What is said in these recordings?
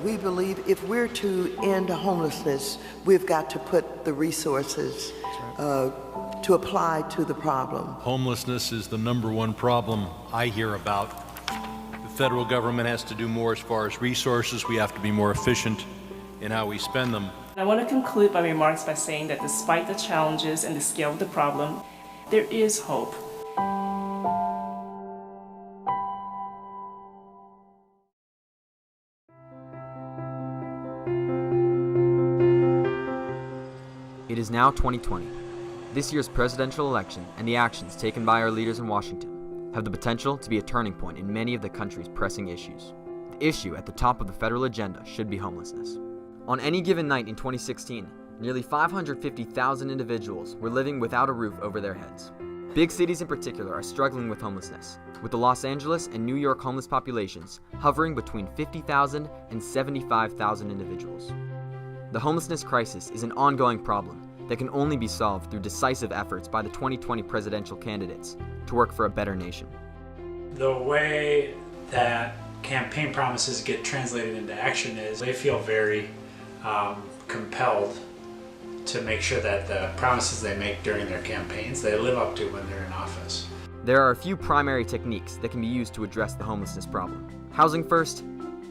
We believe if we're to end homelessness, we've got to put the resources to apply to the problem. Homelessness is the #1 problem I hear about. The federal government has to do more as far as resources. We have to be more efficient in how we spend them. I want to conclude my remarks by saying that despite the challenges and the scale of the problem, there is hope. It is now 2020. This year's presidential election and the actions taken by our leaders in Washington have the potential to be a turning point in many of the country's pressing issues. The issue at the top of the federal agenda should be homelessness. On any given night in 2016, nearly 550,000 individuals were living without a roof over their heads. Big cities in particular are struggling with homelessness, with the Los Angeles and New York homeless populations hovering between 50,000 and 75,000 individuals. The homelessness crisis is an ongoing problem that can only be solved through decisive efforts by the 2020 presidential candidates to work for a better nation. The way that campaign promises get translated into action is they feel very compelled to make sure that the promises they make during their campaigns, they live up to when they're in office. There are a few primary techniques that can be used to address the homelessness problem. Housing first,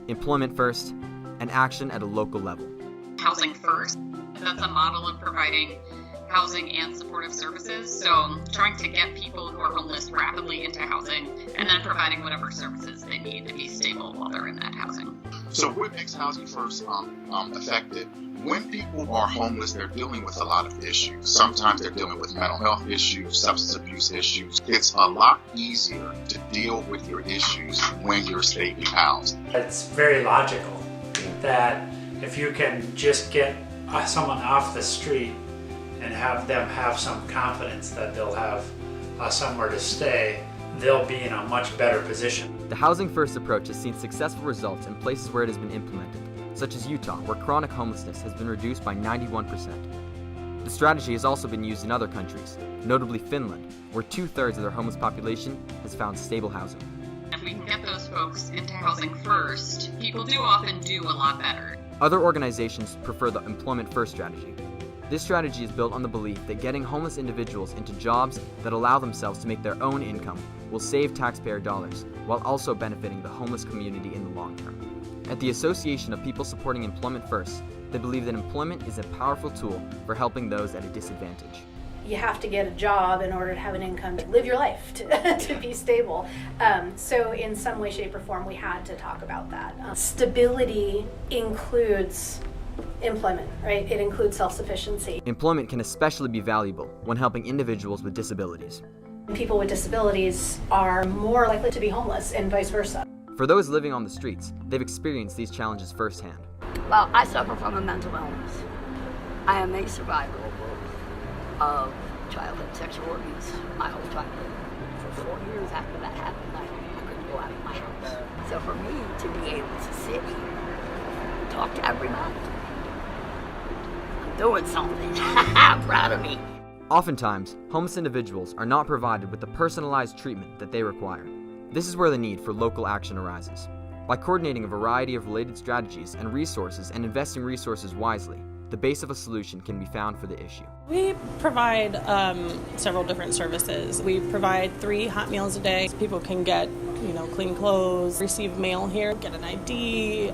employment first, and action at a local level. Housing first, that's a model of providing housing and supportive services. So trying to get people who are homeless rapidly into housing and then providing whatever services they need to be stable while they're in that housing. So what makes housing first effective? When people are homeless, they're dealing with a lot of issues. Sometimes they're dealing with mental health issues, substance abuse issues. It's a lot easier to deal with your issues when you're stably housed. It's very logical that if you can just get someone off the street and have them have some confidence that they'll have somewhere to stay, they'll be in a much better position. The Housing First approach has seen successful results in places where it has been implemented, such as Utah, where chronic homelessness has been reduced by 91%. The strategy has also been used in other countries, notably Finland, where 2/3 of their homeless population has found stable housing. If we can get those folks into housing first, people do often do a lot better. Other organizations prefer the employment first strategy. This strategy is built on the belief that getting homeless individuals into jobs that allow themselves to make their own income will save taxpayer dollars, while also benefiting the homeless community in the long term. At the Association of People Supporting Employment First, they believe that employment is a powerful tool for helping those at a disadvantage. You have to get a job in order to have an income to live your life, to be stable. So in some way, shape, or form, we had to talk about that. Stability includes employment, right? It includes self-sufficiency. Employment can especially be valuable when helping individuals with disabilities. People with disabilities are more likely to be homeless and vice versa. For those living on the streets, they've experienced these challenges firsthand. Well, I suffer from a mental illness. I am a survivor of childhood sexual abuse my whole childhood. For 4 years after that happened, I couldn't go out of my house. So for me to be able to sit here and talk to everybody, I'm doing something. I'm proud of me. Oftentimes, homeless individuals are not provided with the personalized treatment that they require. This is where the need for local action arises. By coordinating a variety of related strategies and resources and investing resources wisely, the base of a solution can be found for the issue. We provide several different services. We provide 3 hot meals a day. People can get, clean clothes, receive mail here, get an ID,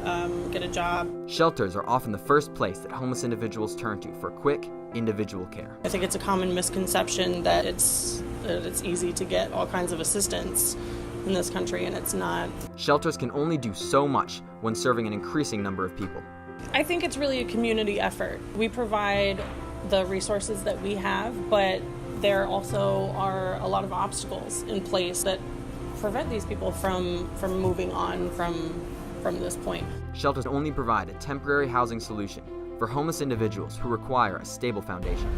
get a job. Shelters are often the first place that homeless individuals turn to for quick, individual care. I think it's a common misconception that it's easy to get all kinds of assistance in this country, and it's not. Shelters can only do so much when serving an increasing number of people. I think it's really a community effort. We provide the resources that we have, but there also are a lot of obstacles in place that prevent these people from moving on from this point. Shelters only provide a temporary housing solution for homeless individuals who require a stable foundation.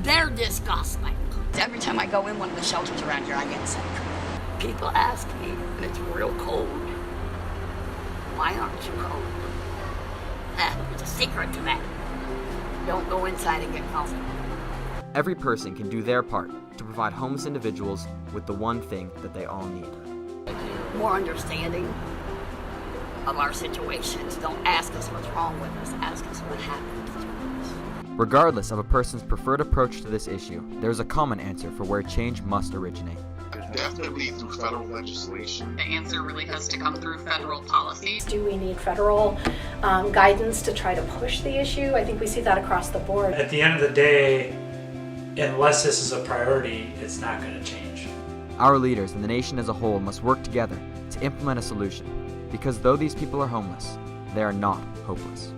They're disgusting. Every time I go in one of the shelters around here, I get sick. People ask me, and it's real cold, why aren't you cold? There's a secret to that. Don't go inside and get comfortable. Every person can do their part to provide homeless individuals with the one thing that they all need. More understanding, of our situations. Don't ask us what's wrong with us, ask us what happened to us. Regardless of a person's preferred approach to this issue, there is a common answer for where change must originate. Definitely through federal legislation. The answer really has to come through federal policy. Do we need federal guidance to try to push the issue? I think we see that across the board. At the end of the day, unless this is a priority, it's not going to change. Our leaders and the nation as a whole must work together to implement a solution, because though these people are homeless, they are not hopeless.